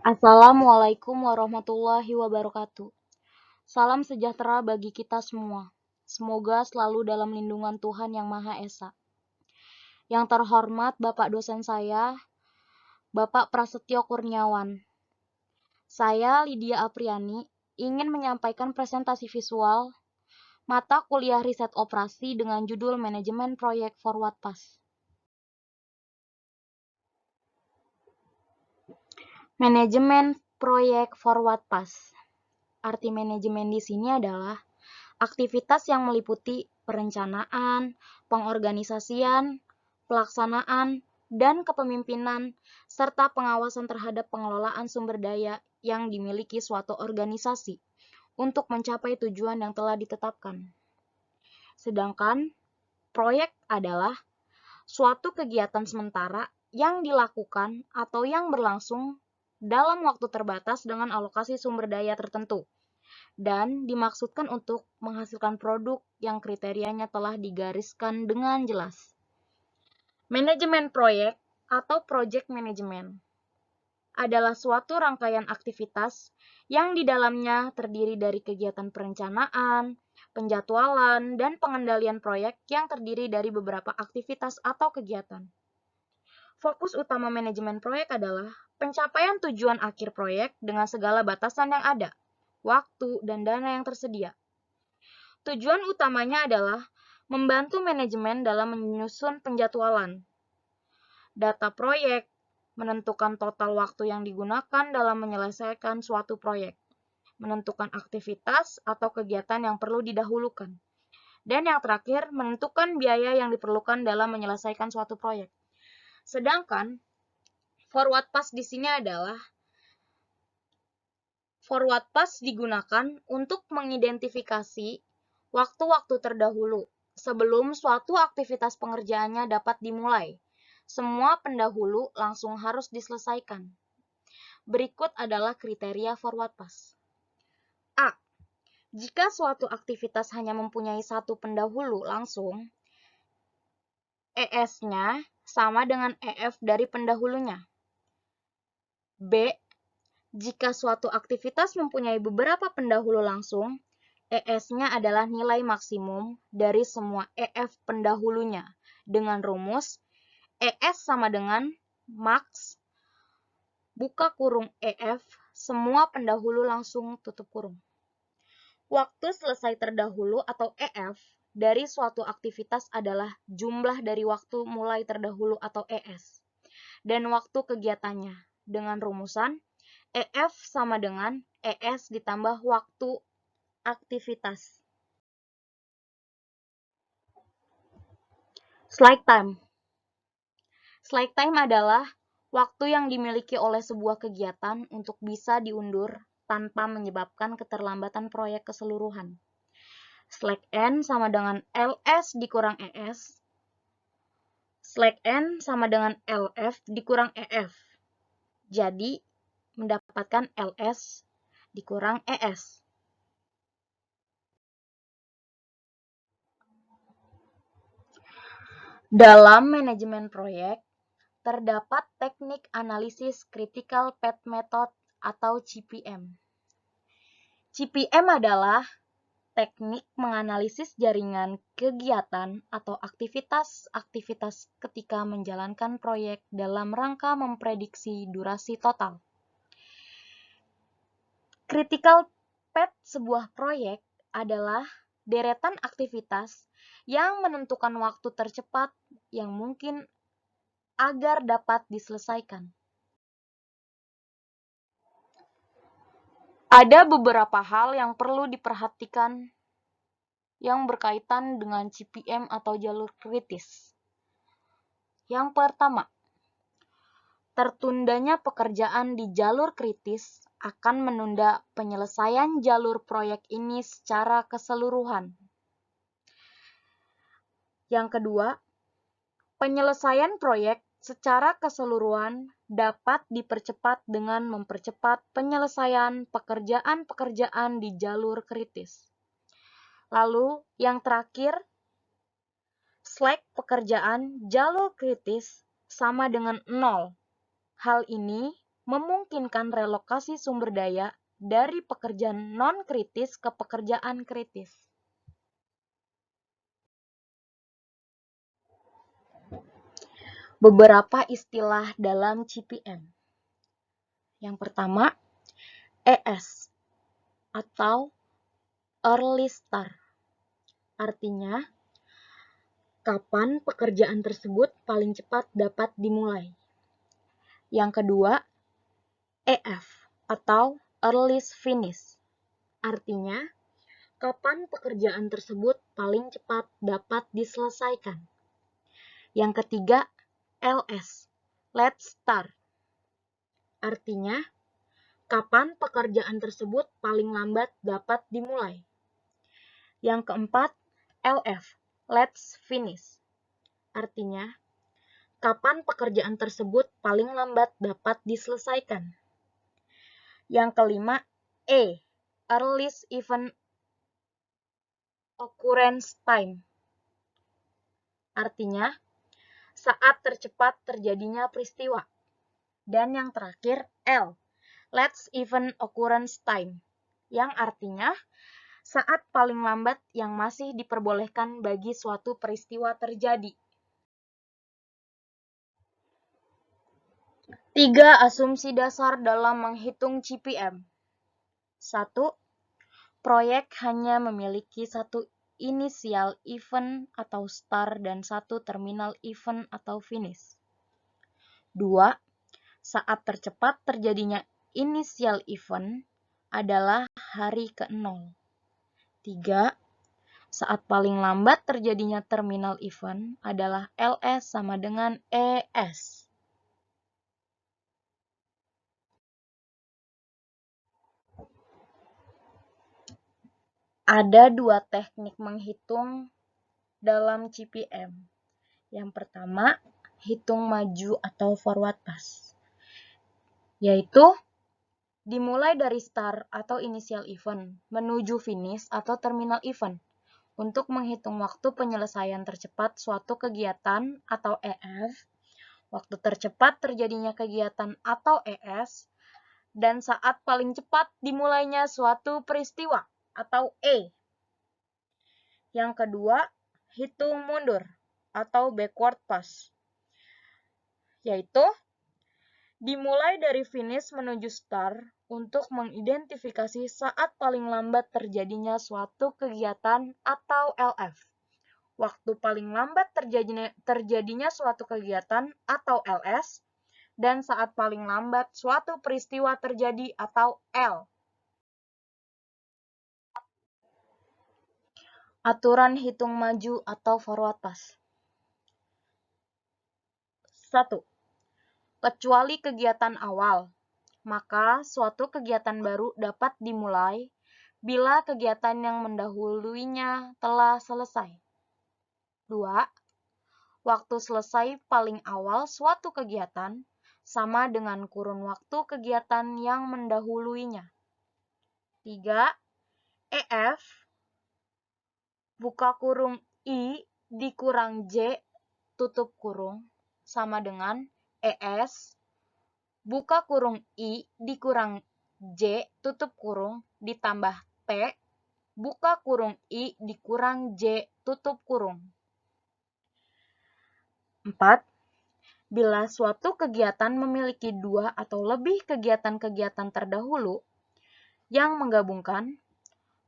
Assalamualaikum warahmatullahi wabarakatuh. Salam sejahtera bagi kita semua. Semoga selalu dalam lindungan Tuhan Yang Maha Esa. Yang terhormat Bapak dosen saya, Bapak Prasetyo Kurniawan. Saya, Lydia Apriani, ingin menyampaikan presentasi visual mata kuliah riset operasi dengan judul Manajemen Proyek Forward Pass. Manajemen Proyek Forward Pass. Arti manajemen di sini adalah aktivitas yang meliputi perencanaan, pengorganisasian, pelaksanaan, dan kepemimpinan, serta pengawasan terhadap pengelolaan sumber daya yang dimiliki suatu organisasi untuk mencapai tujuan yang telah ditetapkan. Sedangkan proyek adalah suatu kegiatan sementara yang dilakukan atau yang berlangsung dalam waktu terbatas dengan alokasi sumber daya tertentu dan dimaksudkan untuk menghasilkan produk yang kriterianya telah digariskan dengan jelas. Manajemen proyek atau project management adalah suatu rangkaian aktivitas yang di dalamnya terdiri dari kegiatan perencanaan, penjadwalan, dan pengendalian proyek yang terdiri dari beberapa aktivitas atau kegiatan. Fokus utama manajemen proyek adalah pencapaian tujuan akhir proyek dengan segala batasan yang ada, waktu, dan dana yang tersedia. Tujuan utamanya adalah membantu manajemen dalam menyusun penjadwalan data proyek, menentukan total waktu yang digunakan dalam menyelesaikan suatu proyek, menentukan aktivitas atau kegiatan yang perlu didahulukan, dan yang terakhir, menentukan biaya yang diperlukan dalam menyelesaikan suatu proyek. Sedangkan forward pass di sini adalah forward pass digunakan untuk mengidentifikasi waktu-waktu terdahulu sebelum suatu aktivitas pengerjaannya dapat dimulai. Semua pendahulu langsung harus diselesaikan. Berikut adalah kriteria forward pass. A. Jika suatu aktivitas hanya mempunyai satu pendahulu langsung, ES-nya sama dengan EF dari pendahulunya. B. Jika suatu aktivitas mempunyai beberapa pendahulu langsung, ES-nya adalah nilai maksimum dari semua EF pendahulunya dengan rumus ES sama dengan max buka kurung EF semua pendahulu langsung tutup kurung. Waktu selesai terdahulu atau EF dari suatu aktivitas adalah jumlah dari waktu mulai terdahulu atau ES dan waktu kegiatannya dengan rumusan EF sama dengan ES ditambah waktu aktivitas. Slack time. Slack time adalah waktu yang dimiliki oleh sebuah kegiatan untuk bisa diundur tanpa menyebabkan keterlambatan proyek keseluruhan. Slack N sama dengan LS dikurang ES. Slack N sama dengan LF dikurang EF. Jadi, mendapatkan LS dikurang ES. Dalam manajemen proyek, terdapat teknik analisis Critical Path Method atau CPM. CPM adalah teknik menganalisis jaringan kegiatan atau aktivitas-aktivitas ketika menjalankan proyek dalam rangka memprediksi durasi total. Critical path sebuah proyek adalah deretan aktivitas yang menentukan waktu tercepat yang mungkin agar dapat diselesaikan. Ada beberapa hal yang perlu diperhatikan yang berkaitan dengan CPM atau jalur kritis. Yang pertama, tertundanya pekerjaan di jalur kritis akan menunda penyelesaian jalur proyek ini secara keseluruhan. Yang kedua, penyelesaian proyek secara keseluruhan dapat dipercepat dengan mempercepat penyelesaian pekerjaan-pekerjaan di jalur kritis. Lalu, yang terakhir, slack pekerjaan jalur kritis sama dengan 0. Hal ini memungkinkan relokasi sumber daya dari pekerjaan non-kritis ke pekerjaan kritis. Beberapa istilah dalam CPM. Yang pertama, ES atau Early Start. Artinya, kapan pekerjaan tersebut paling cepat dapat dimulai. Yang kedua, EF atau Early Finish. Artinya, kapan pekerjaan tersebut paling cepat dapat diselesaikan. Yang ketiga, LS, Let's Start. Artinya, kapan pekerjaan tersebut paling lambat dapat dimulai. Yang keempat, LF, Let's Finish. Artinya, kapan pekerjaan tersebut paling lambat dapat diselesaikan. Yang kelima, E, Earliest Event Occurrence Time. Artinya, saat tercepat terjadinya peristiwa. Dan yang terakhir, L, Last Event Occurrence Time, yang artinya saat paling lambat yang masih diperbolehkan bagi suatu peristiwa terjadi. 3 asumsi dasar dalam menghitung CPM. 1. Proyek hanya memiliki satu initial event atau start dan satu terminal event atau finish. 2. Saat tercepat terjadinya initial event adalah hari ke-0. 3. Saat paling lambat terjadinya terminal event adalah LS sama dengan ES. Ada 2 teknik menghitung dalam CPM. Yang pertama, hitung maju atau forward pass, yaitu dimulai dari start atau initial event menuju finish atau terminal event untuk menghitung waktu penyelesaian tercepat suatu kegiatan atau EF, waktu tercepat terjadinya kegiatan atau ES, dan saat paling cepat dimulainya suatu peristiwa atau E. Yang kedua, hitung mundur atau backward pass, yaitu dimulai dari finish menuju start untuk mengidentifikasi saat paling lambat terjadinya suatu kegiatan atau LF. Waktu paling lambat terjadinya suatu kegiatan atau LS, dan saat paling lambat suatu peristiwa terjadi atau L. Aturan hitung maju atau forward pass. 1. Kecuali kegiatan awal, maka suatu kegiatan baru dapat dimulai bila kegiatan yang mendahuluinya telah selesai. 2. Waktu selesai paling awal suatu kegiatan sama dengan kurun waktu kegiatan yang mendahuluinya. 3. EF buka kurung I dikurang J tutup kurung sama dengan ES buka kurung I dikurang J tutup kurung ditambah T buka kurung I dikurang J tutup kurung. 4. Bila suatu kegiatan memiliki 2 atau lebih kegiatan-kegiatan terdahulu yang menggabungkan,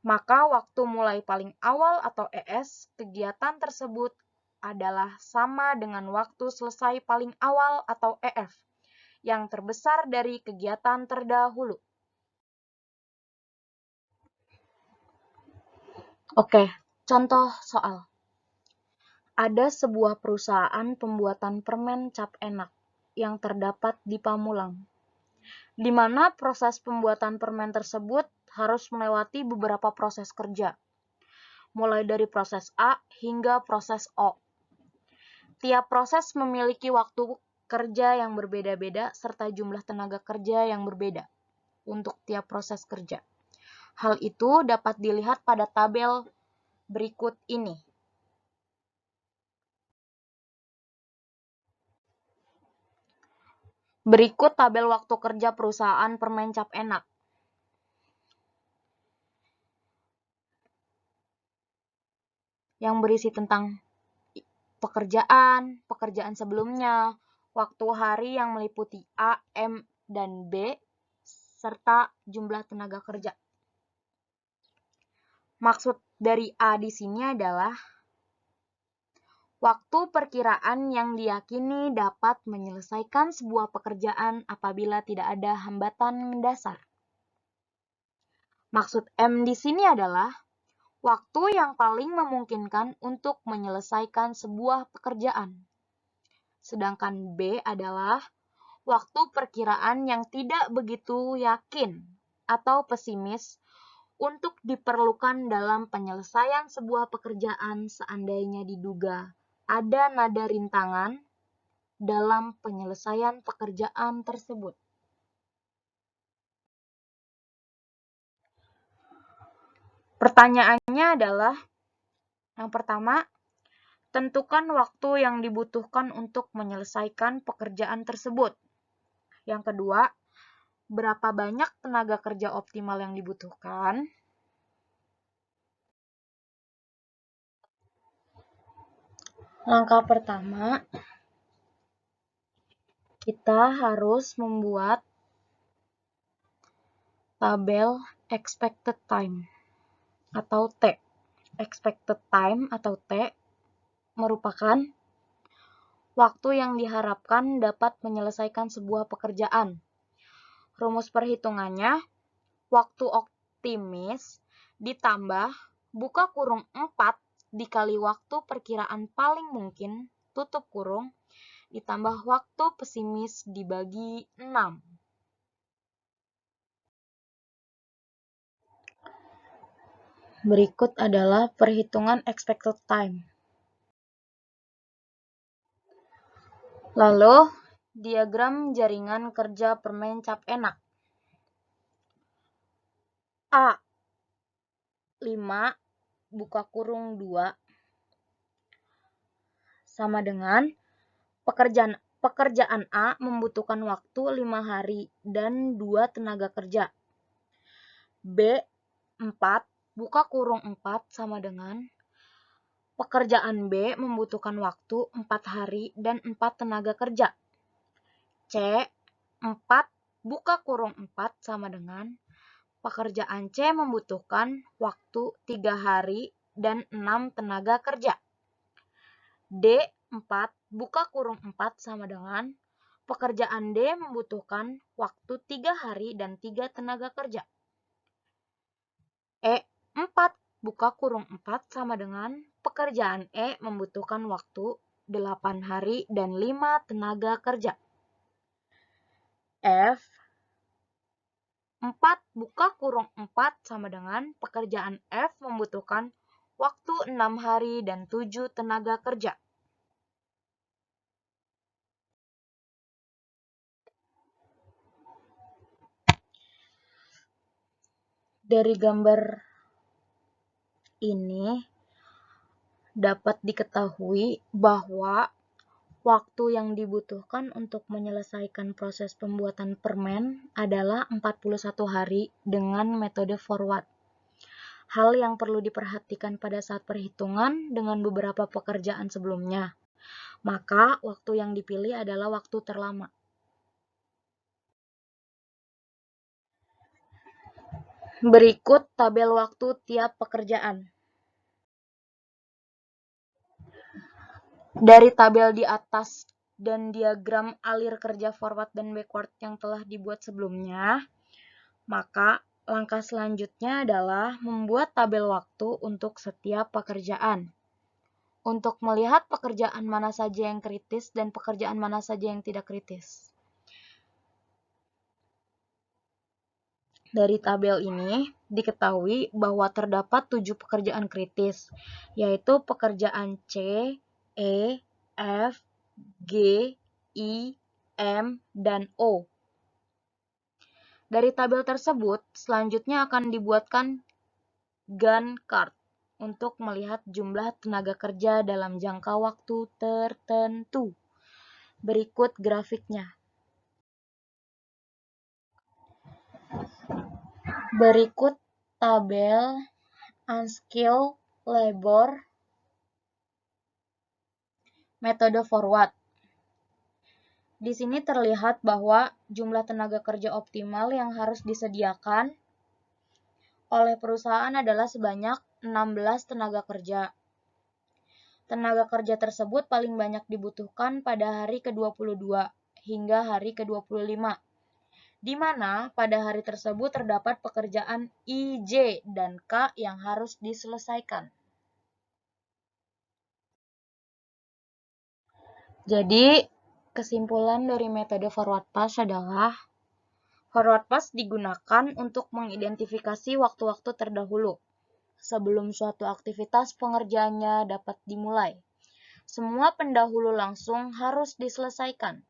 maka waktu mulai paling awal atau ES kegiatan tersebut adalah sama dengan waktu selesai paling awal atau EF yang terbesar dari kegiatan terdahulu. Oke, contoh soal. Ada sebuah perusahaan pembuatan permen cap enak yang terdapat di Pamulang, di mana proses pembuatan permen tersebut harus melewati beberapa proses kerja, mulai dari proses A hingga proses O. Tiap proses memiliki waktu kerja yang berbeda-beda serta jumlah tenaga kerja yang berbeda untuk tiap proses kerja. Hal itu dapat dilihat pada tabel berikut ini. Berikut tabel waktu kerja perusahaan permen cap enak. Yang berisi tentang pekerjaan sebelumnya, waktu hari yang meliputi A, M, dan B, serta jumlah tenaga kerja. Maksud dari A di sini adalah waktu perkiraan yang diyakini dapat menyelesaikan sebuah pekerjaan apabila tidak ada hambatan mendasar. Maksud M di sini adalah waktu yang paling memungkinkan untuk menyelesaikan sebuah pekerjaan. Sedangkan B adalah waktu perkiraan yang tidak begitu yakin atau pesimis untuk diperlukan dalam penyelesaian sebuah pekerjaan seandainya diduga ada nada rintangan dalam penyelesaian pekerjaan tersebut. Pertanyaannya adalah, yang pertama, tentukan waktu yang dibutuhkan untuk menyelesaikan pekerjaan tersebut. Yang kedua, berapa banyak tenaga kerja optimal yang dibutuhkan? Langkah pertama, kita harus membuat tabel expected time atau T. Expected time atau T merupakan waktu yang diharapkan dapat menyelesaikan sebuah pekerjaan. Rumus perhitungannya, waktu optimis ditambah buka kurung 4 dikali waktu perkiraan paling mungkin, tutup kurung, ditambah waktu pesimis dibagi 6. Berikut adalah perhitungan expected time. Lalu, diagram jaringan kerja permen cap enak. A 5 buka kurung 2 sama dengan pekerjaan A membutuhkan waktu 5 hari dan 2 tenaga kerja. B 4 buka kurung 4 sama dengan pekerjaan B membutuhkan waktu 4 hari dan 4 tenaga kerja. C 4 buka kurung 4 sama dengan pekerjaan C membutuhkan waktu 3 hari dan 6 tenaga kerja. D 4 buka kurung 4 sama dengan pekerjaan D membutuhkan waktu 3 hari dan 3 tenaga kerja. E 4 buka kurung 4 sama dengan pekerjaan E membutuhkan waktu 8 hari dan 5 tenaga kerja. F 4 buka kurung 4 sama dengan pekerjaan F membutuhkan waktu 6 hari dan 7 tenaga kerja. Dari gambar ini dapat diketahui bahwa waktu yang dibutuhkan untuk menyelesaikan proses pembuatan permen adalah 41 hari dengan metode forward. Hal yang perlu diperhatikan pada saat perhitungan dengan beberapa pekerjaan sebelumnya, maka waktu yang dipilih adalah waktu terlama. Berikut tabel waktu tiap pekerjaan. Dari tabel di atas dan diagram alir kerja forward dan backward yang telah dibuat sebelumnya, maka langkah selanjutnya adalah membuat tabel waktu untuk setiap pekerjaan. Untuk melihat pekerjaan mana saja yang kritis dan pekerjaan mana saja yang tidak kritis. Dari tabel ini diketahui bahwa terdapat 7 pekerjaan kritis, yaitu pekerjaan C, E, F, G, I, M, dan O. Dari tabel tersebut, selanjutnya akan dibuatkan Gantt chart untuk melihat jumlah tenaga kerja dalam jangka waktu tertentu. Berikut grafiknya. Berikut tabel unskilled labor metode forward. Di sini terlihat bahwa jumlah tenaga kerja optimal yang harus disediakan oleh perusahaan adalah sebanyak 16 tenaga kerja. Tenaga kerja tersebut paling banyak dibutuhkan pada hari ke-22 hingga hari ke-25, di mana pada hari tersebut terdapat pekerjaan I, J, dan K yang harus diselesaikan. Jadi, kesimpulan dari metode forward pass adalah forward pass digunakan untuk mengidentifikasi waktu-waktu terdahulu sebelum suatu aktivitas pengerjaannya dapat dimulai. Semua pendahulu langsung harus diselesaikan,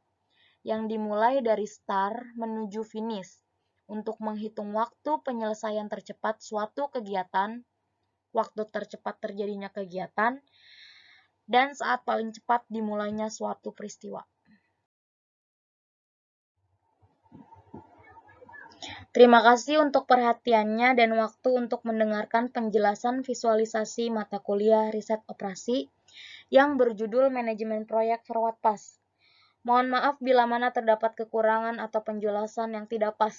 yang dimulai dari start menuju finish, untuk menghitung waktu penyelesaian tercepat suatu kegiatan, waktu tercepat terjadinya kegiatan, dan saat paling cepat dimulainya suatu peristiwa. Terima kasih untuk perhatiannya dan waktu untuk mendengarkan penjelasan visualisasi mata kuliah riset operasi yang berjudul Manajemen Proyek Forward Pass. Mohon maaf bila mana terdapat kekurangan atau penjelasan yang tidak pas.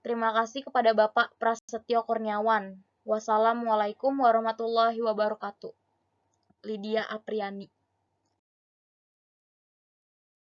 Terima kasih kepada Bapak Prasetyo Kurniawan. Wassalamualaikum warahmatullahi wabarakatuh. Lydia Apriani.